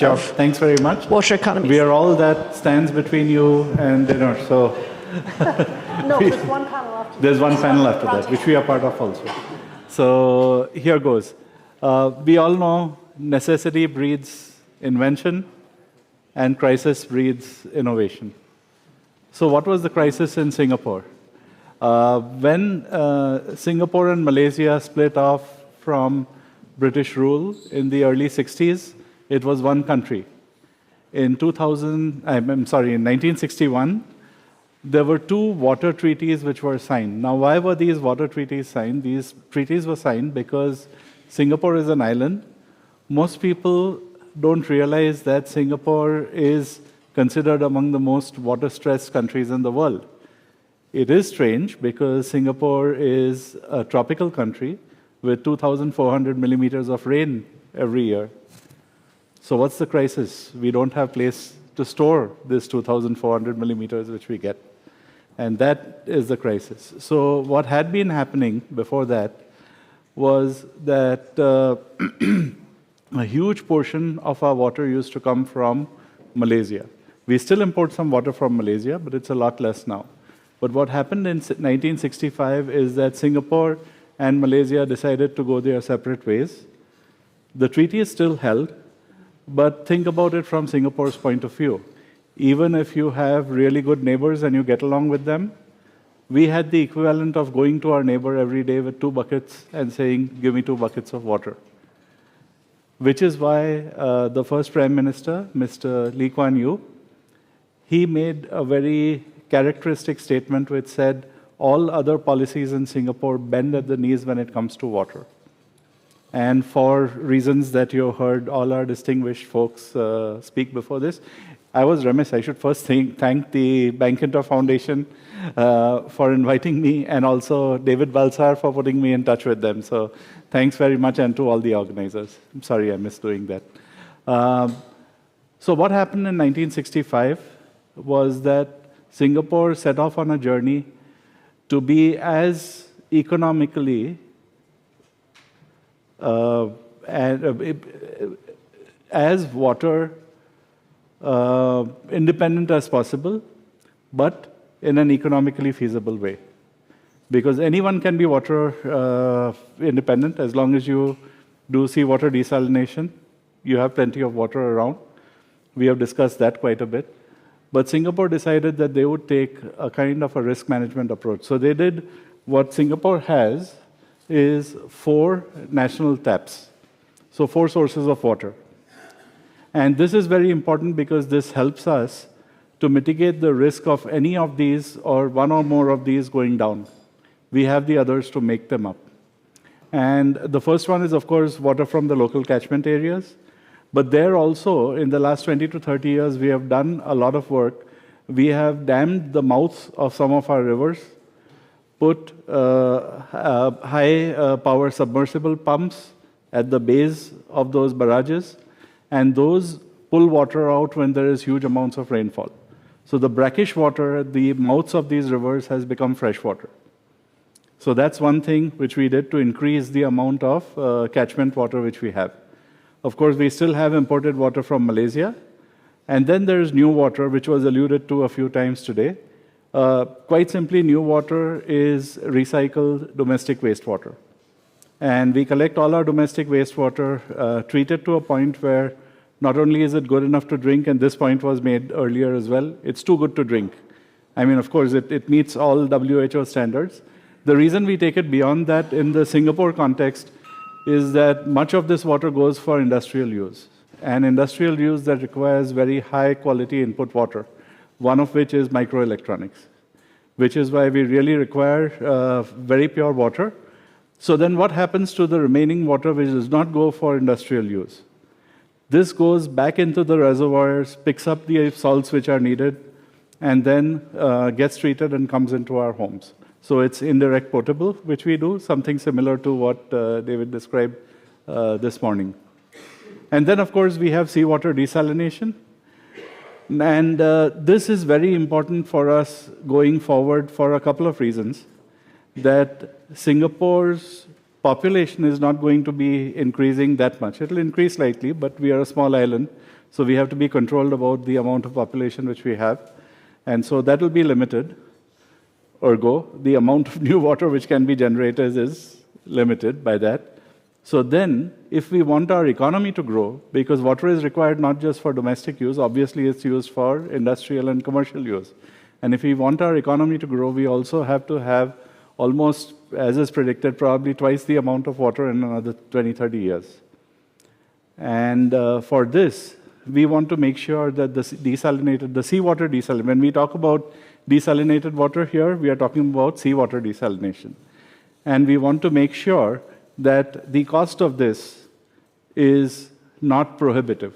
Sure. Thanks very much. Water economies. We are all that stands between you and dinner, so. No, there's one panel after that. There's one panel after that, which we are part of also. So here goes. We all know necessity breeds invention and crisis breeds innovation. So what was the crisis in Singapore? When Singapore and Malaysia split off from British rule in the early 60s, it was one country. In 1961, there were two water treaties which were signed. Now, why were these water treaties signed? These treaties were signed because Singapore is an island. Most people don't realize that Singapore is considered among the most water-stressed countries in the world. It is strange because Singapore is a tropical country with 2,400 millimeters of rain every year. So what's the crisis? We don't have place to store this 2,400 millimeters which we get. And that is the crisis. So what had been happening before that was that a huge portion of our water used to come from Malaysia. We still import some water from Malaysia, but it's a lot less now. But what happened in 1965 is that Singapore and Malaysia decided to go their separate ways. The treaty is still held, but think about it from Singapore's point of view. Even if you have really good neighbors and you get along with them, we had the equivalent of going to our neighbor every day with 2 buckets and saying, give me 2 buckets of water. Which is why the first Prime Minister, Mr. Lee Kuan Yew, he made a very characteristic statement which said, all other policies in Singapore bend at the knees when it comes to water. And for reasons that you heard all our distinguished folks speak before this, I was remiss. I should first thank the Bankinter Foundation for inviting me, and also David Balsar for putting me in touch with them. So thanks very much, and to all the organizers. I'm sorry I missed doing that. So what happened in 1965 was that Singapore set off on a journey to be as economically as water independent as possible, but in an economically feasible way. Because anyone can be water independent as long as you do seawater desalination. You have plenty of water around. We have discussed that quite a bit. But Singapore decided that they would take a kind of a risk management approach. So they did what Singapore has is 4 national taps. So 4 sources of water. And this is very important because this helps us to mitigate the risk of any of these or one or more of these going down. We have the others to make them up. And the first one is, of course, water from the local catchment areas. But there also, in the last 20 to 30 years, we have done a lot of work. We have dammed the mouths of some of our rivers, put high-power submersible pumps at the base of those barrages, and those pull water out when there is huge amounts of rainfall. So the brackish water at the mouths of these rivers has become fresh water. So that's one thing which we did to increase the amount of catchment water which we have. Of course, we still have imported water from Malaysia. And then there's new water, which was alluded to a few times today. Quite simply, new water is recycled domestic wastewater. And we collect all our domestic wastewater, treat it to a point where not only is it good enough to drink, and this point was made earlier as well, it's too good to drink. I mean, of course, it meets all WHO standards. The reason we take it beyond that in the Singapore context is that much of this water goes for industrial use, and industrial use that requires very high quality input water, one of which is microelectronics, which is why we really require very pure water. So then what happens to the remaining water which does not go for industrial use? This goes back into the reservoirs, picks up the salts which are needed, and then gets treated and comes into our homes. So it's indirect potable, which we do, something similar to what David described this morning. And then, of course, we have seawater desalination. And this is very important for us going forward for a couple of reasons. That Singapore's population is not going to be increasing that much. It will increase slightly, but we are a small island, so we have to be controlled about the amount of population which we have. And so that will be limited. Ergo, the amount of new water which can be generated is limited by that. So then, if we want our economy to grow, because water is required not just for domestic use, obviously it's used for industrial and commercial use. And if we want our economy to grow, we also have to have almost, as is predicted, probably twice the amount of water in another 20, 30 years. And for this, we want to make sure that the seawater desalination, when we talk about desalinated water here, we are talking about seawater desalination. And we want to make sure that the cost of this is not prohibitive.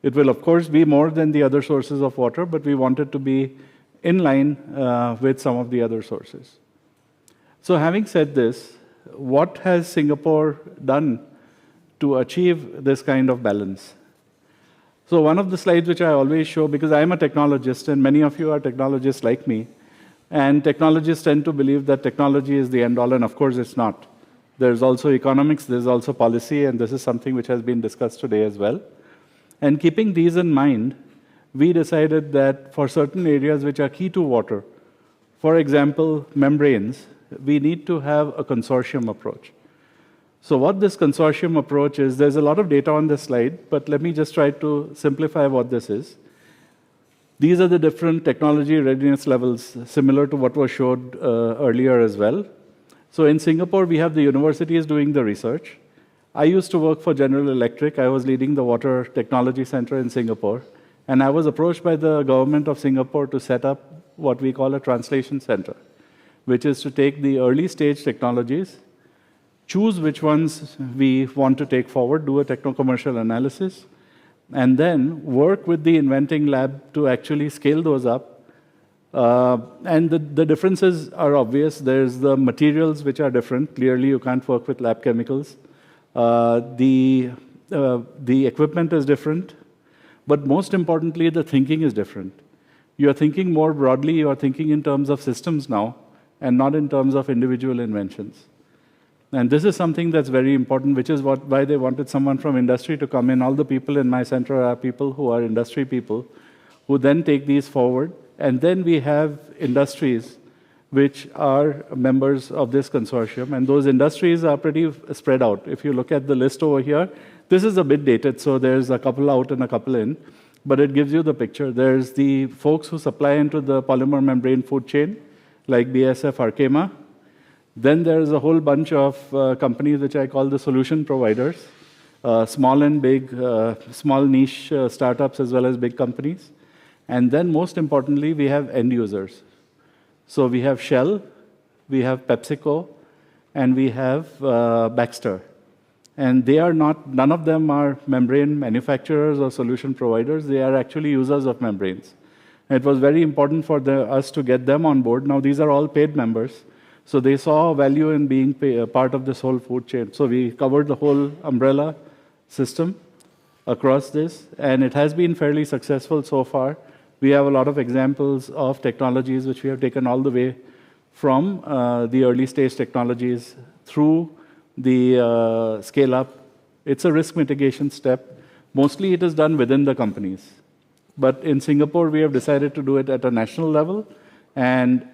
It will, of course, be more than the other sources of water, but we want it to be in line with some of the other sources. So having said this, what has Singapore done to achieve this kind of balance? So one of the slides which I always show, because I'm a technologist, and many of you are technologists like me, and technologists tend to believe that technology is the end-all, and of course it's not. There's also economics, there's also policy, and this is something which has been discussed today as well. And keeping these in mind, we decided that for certain areas which are key to water, for example, membranes, we need to have a consortium approach. So what this consortium approach is, there's a lot of data on this slide, but let me just try to simplify what this is. These are the different technology readiness levels, similar to what was showed earlier as well. So in Singapore, we have the universities doing the research. I used to work for General Electric. I was leading the Water Technology Center in Singapore. And I was approached by the government of Singapore to set up what we call a translation center, which is to take the early stage technologies, choose which ones we want to take forward, do a techno-commercial analysis, and then work with the inventing lab to actually scale those up. And the differences are obvious. There's the materials which are different. Clearly, you can't work with lab chemicals. The equipment is different. But most importantly, the thinking is different. You're thinking more broadly. You're thinking in terms of systems now, and not in terms of individual inventions. And this is something that's very important, which is why they wanted someone from industry to come in. All the people in my center are people who are industry people, who then take these forward. And then we have industries which are members of this consortium. And those industries are pretty spread out. If you look at the list over here, this is a bit dated, so there's a couple out and a couple in. But it gives you the picture. There's the folks who supply into the polymer membrane food chain, like BASF, Arkema. Then there's a whole bunch of companies which I call the solution providers, small and big, small niche startups as well as big companies. And then most importantly, we have end users. So we have Shell, we have PepsiCo, and we have Baxter. And they are not, none of them are membrane manufacturers or solution providers. They are actually users of membranes. And it was very important for us to get them on board. Now, these are all paid members. So they saw value in being part of this whole food chain. So we covered the whole umbrella system across this, and it has been fairly successful so far. We have a lot of examples of technologies which we have taken all the way from the early stage technologies through the scale-up. It's a risk mitigation step. Mostly it is done within the companies. But in Singapore, we have decided to do it at a national level, and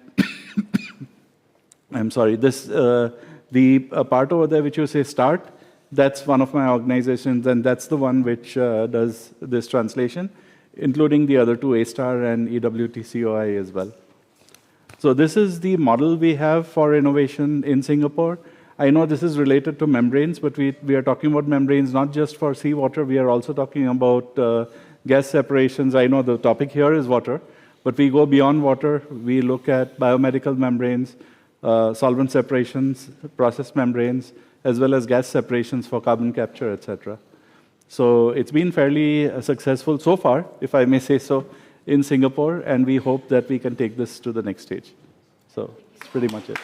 I'm sorry, the part over there which you say START, that's one of my organizations, and that's the one which does this translation, including the other two, A-STAR and EWTCOI as well. So this is the model we have for innovation in Singapore. I know this is related to membranes, but we are talking about membranes not just for seawater, we are also talking about gas separations. I know the topic here is water, but we go beyond water. We look at biomedical membranes, solvent separations, process membranes, as well as gas separations for carbon capture, etc. So it's been fairly successful so far, if I may say so, in Singapore, and we hope that we can take this to the next stage. So that's pretty much it.